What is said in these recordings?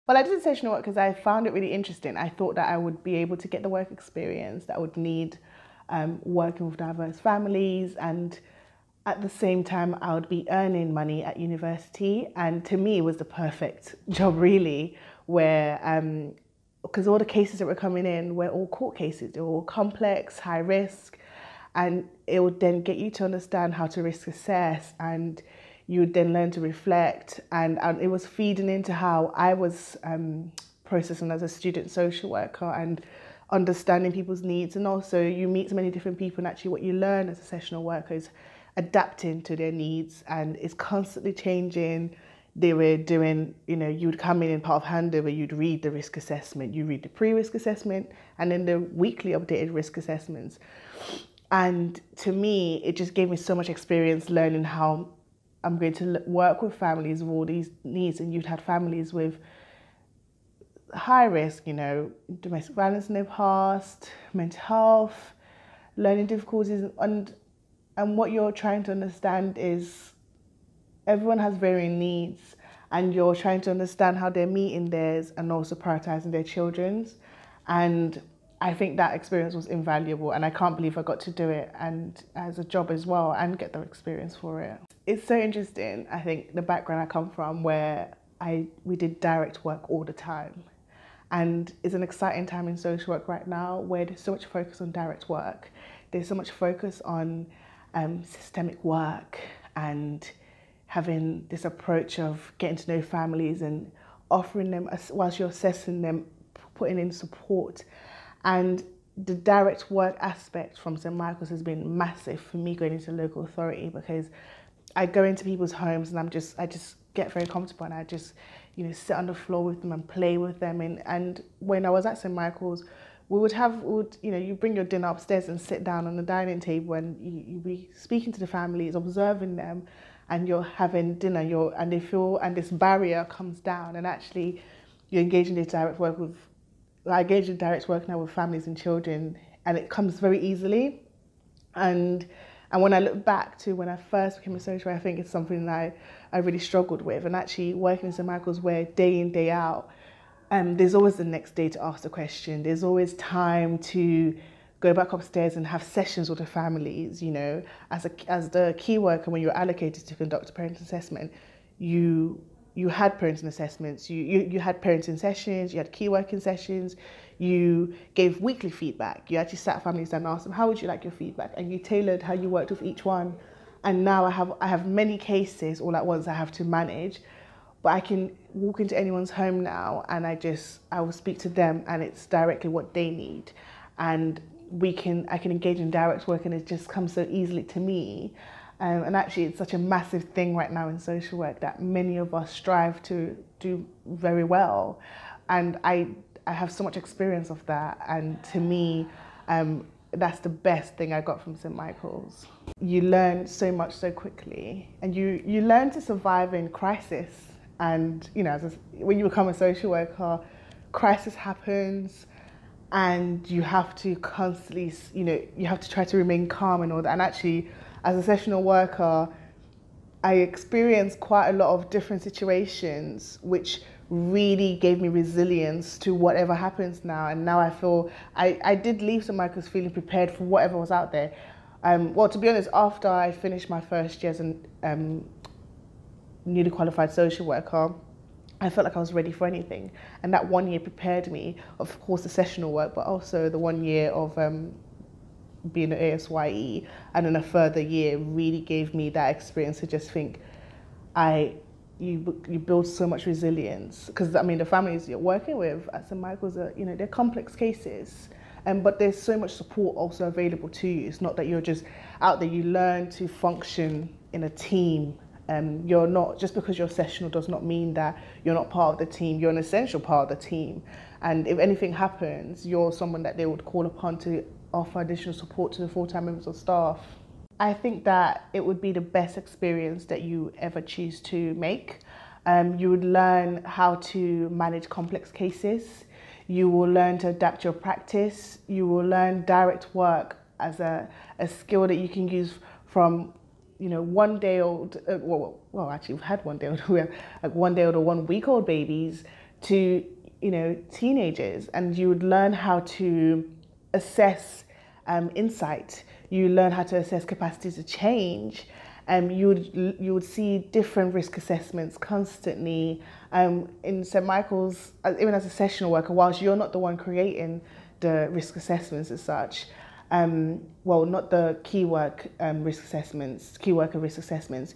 Well, I did sessional work because I found it really interesting. I thought that I would be able to get the work experience that I would need working with diverse families, and at the same time I would be earning money at university. And to me it was the perfect job really, where because all the cases that were coming in were all court cases, they were all complex, high risk, and it would then get you to understand how to risk assess, and you would then learn to reflect, and it was feeding into how I was processing as a student social worker and understanding people's needs. And also you meet so many different people, and actually what you learn as a sessional worker is adapting to their needs, and it's constantly changing. They were doing, you would come in part of handover, you'd read the risk assessment, you read the pre-risk assessment, and then the weekly updated risk assessments. And to me, it just gave me so much experience learning how I'm going to work with families with all these needs. And you'd had families with high risk, domestic violence in their past, mental health, learning difficulties, and what you're trying to understand is everyone has varying needs, and you're trying to understand how they're meeting theirs and also prioritizing their children's. And I think that experience was invaluable, and I can't believe I got to do it and as a job as well and get the experience for it. It's so interesting, I think, the background I come from, where we did direct work all the time. And it's an exciting time in social work right now where there's so much focus on direct work. There's so much focus on systemic work and having this approach of getting to know families and offering them, whilst you're assessing them, putting in support. And the direct work aspect from St. Michael's has been massive for me going into local authority, because I go into people's homes and I just get very comfortable, and I just, sit on the floor with them and play with them. And when I was at St. Michael's, you bring your dinner upstairs and sit down on the dining table, and you be speaking to the families, observing them, and you're having dinner, and they feel, and this barrier comes down, and actually you're engaging in direct work with, I engage in direct work now with families and children, and it comes very easily. And when I look back to when I first became a social worker, I think it's something that I really struggled with. And actually working in St. Michael's, where day in, day out, there's always the next day to ask the question. There's always time to go back upstairs and have sessions with the families. As the key worker, when you're allocated to conduct a parent assessment, you had parenting assessments, you had parenting sessions, you had key working sessions, you gave weekly feedback. You actually sat families down and asked them, how would you like your feedback? And you tailored how you worked with each one. And now I have many cases all at once I have to manage, but I can walk into anyone's home now and I will speak to them, and it's directly what they need. And I can engage in direct work, and it just comes so easily to me. And actually it's such a massive thing right now in social work that many of us strive to do very well. And I have so much experience of that, and to me, that's the best thing I got from St. Michael's. You learn so much so quickly, and you learn to survive in crisis. And when you become a social worker, crisis happens, and you have to constantly, you have to try to remain calm and all that. And actually, as a sessional worker, I experienced quite a lot of different situations, which really gave me resilience to whatever happens now. And now I feel, I did leave St. Michael's feeling prepared for whatever was out there. Well, to be honest, after I finished my first year as a newly qualified social worker, I felt like I was ready for anything. And that 1 year prepared me, of course, the sessional work, but also the 1 year of being an ASYE, and then a further year really gave me that experience to just think, you build so much resilience. Because the families you're working with at St. Michael's are, they're complex cases, but there's so much support also available to you. It's not that you're just out there. You learn to function in a team. You're not, just because you're sessional does not mean that you're not part of the team. You're an essential part of the team. And if anything happens, you're someone that they would call upon to offer additional support to the full-time members of staff. I think that it would be the best experience that you ever choose to make. You would learn how to manage complex cases. You will learn to adapt your practice. You will learn direct work as a skill that you can use from 1 day old, well, actually we've had 1 day old, like 1 day old or 1 week old babies, to, teenagers, and you would learn how to assess insight. You learn how to assess capacity to change. You would see different risk assessments constantly. In St. Michael's, even as a sessional worker, whilst you're not the one creating the risk assessments as such, not the key worker risk assessments,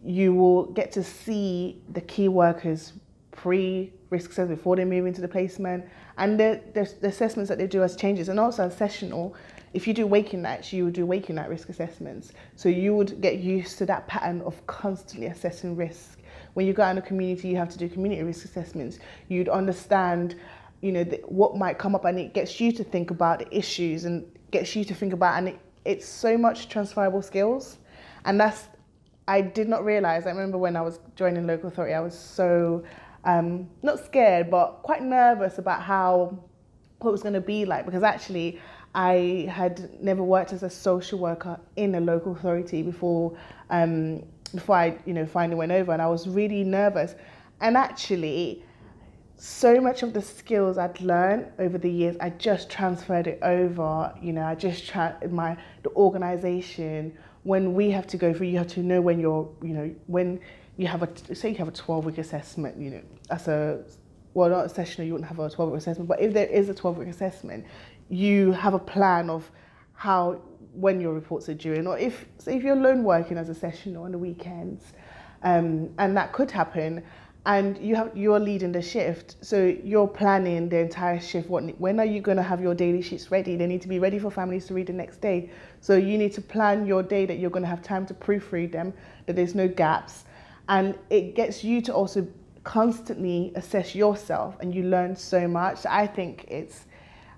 you will get to see the key workers pre-risk assessment before they move into the placement, and the assessments that they do as changes. And also as sessional, if you do waking nights, you would do waking night risk assessments. So you would get used to that pattern of constantly assessing risk. When you go out in the community, you have to do community risk assessments. You'd understand, what might come up, and it gets you to think about the issues and gets you to think about, and it's so much transferable skills. And I did not realize. I remember when I was joining local authority, I was so not scared, but quite nervous about what it was going to be like, because actually I had never worked as a social worker in a local authority before I finally went over, and I was really nervous. And actually, so much of the skills I'd learned over the years, I just transferred it over. I just the organisation. When we have to go through, you have to know when when you have a 12-week assessment, not a sessional, you wouldn't have a 12-week assessment, but if there is a 12-week assessment, you have a plan of when your reports are due, or if you're lone working as a sessional on the weekends, and that could happen, and you're leading the shift, so you're planning the entire shift. When are you going to have your daily sheets ready? They need to be ready for families to read the next day. So you need to plan your day that you're going to have time to proofread them, that there's no gaps, and it gets you to also constantly assess yourself, and you learn so much. So I think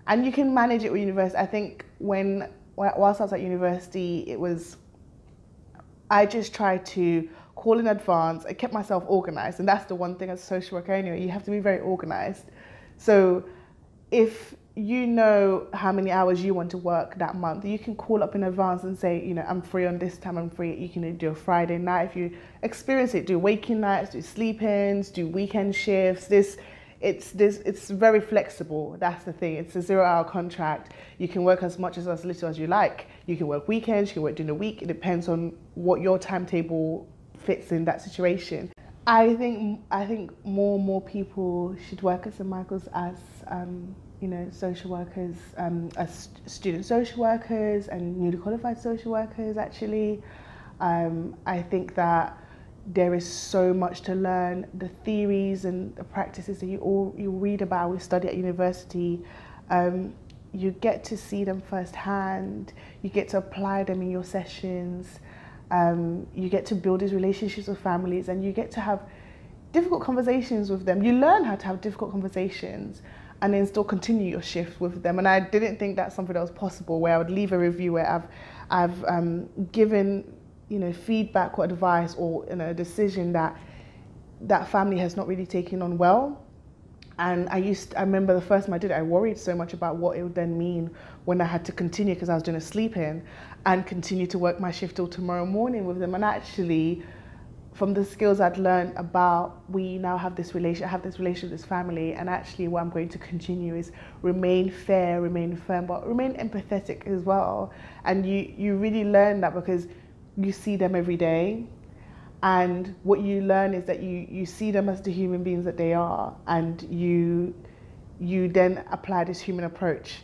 and you can manage it with university. I think whilst I was at university, I just tried to call in advance. I kept myself organised, and that's the one thing as a social worker anyway, you have to be very organised. So if you know how many hours you want to work that month, you can call up in advance and say, I'm free on this time, I'm free. You can do a Friday night. If you experience it, do waking nights, do sleep-ins, do weekend shifts. It's very flexible. That's the thing. It's a 0-hour contract. You can work as much as little as you like. You can work weekends, you can work during the week. It depends on what your timetable fits in that situation. I think more and more people should work at St. Michael's as social workers, as student social workers and newly qualified social workers. Actually, I think that there is so much to learn. The theories and the practices that you read about, we study at university, you get to see them firsthand. You get to apply them in your sessions. You get to build these relationships with families, and you get to have difficult conversations with them. You learn how to have difficult conversations and then still continue your shift with them. And I didn't think that's something that was possible, where I would leave a review where I've given feedback or advice or a decision that family has not really taken on well. And I remember the first time I did it, I worried so much about what it would then mean when I had to continue, because I was doing a sleep-in, and continue to work my shift till tomorrow morning with them. And actually, from the skills I'd learned about, we now have this relationship with this family, and actually what I'm going to continue is remain fair, remain firm, but remain empathetic as well. And you really learn that because you see them every day. And what you learn is that you see them as the human beings that they are, and you then apply this human approach.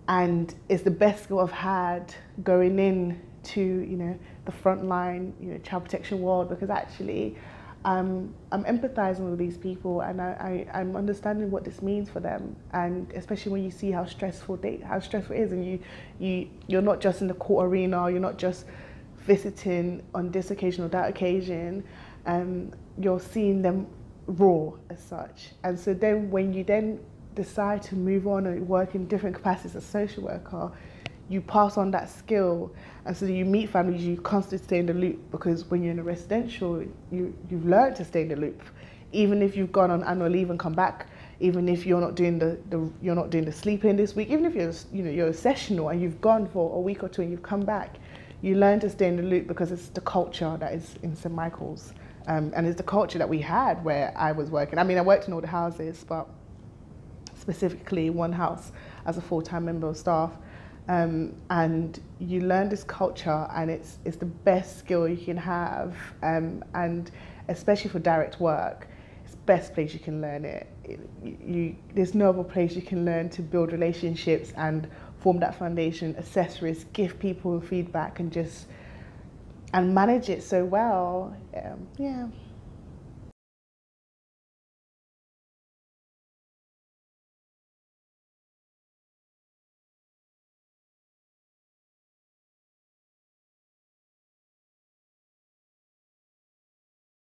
And it's the best skill I've had going in to the frontline child protection world, because actually I'm empathizing with these people, and I'm understanding what this means for them, and especially when you see how stressful it is, and you're not just in the court arena, you're not just visiting on this occasion or that occasion, you're seeing them raw as such. And so then when you then decide to move on and work in different capacities as a social worker, you pass on that skill, and so you meet families, you constantly stay in the loop, because when you're in a residential, you've learned to stay in the loop, even if you've gone on annual leave and come back, even if you're not doing the sleep-in this week, even if you're a sessional and you've gone for a week or two and you've come back, you learn to stay in the loop, because it's the culture that is in St. Michael's. and it's the culture that we had where I was working. I mean, I worked in all the houses, but specifically one house as a full-time member of staff. And you learn this culture, and it's the best skill you can have, and especially for direct work, it's the best place you can learn it. There's no other place you can learn to build relationships and form that foundation, assess risk, give people feedback, and manage it so well. Yeah.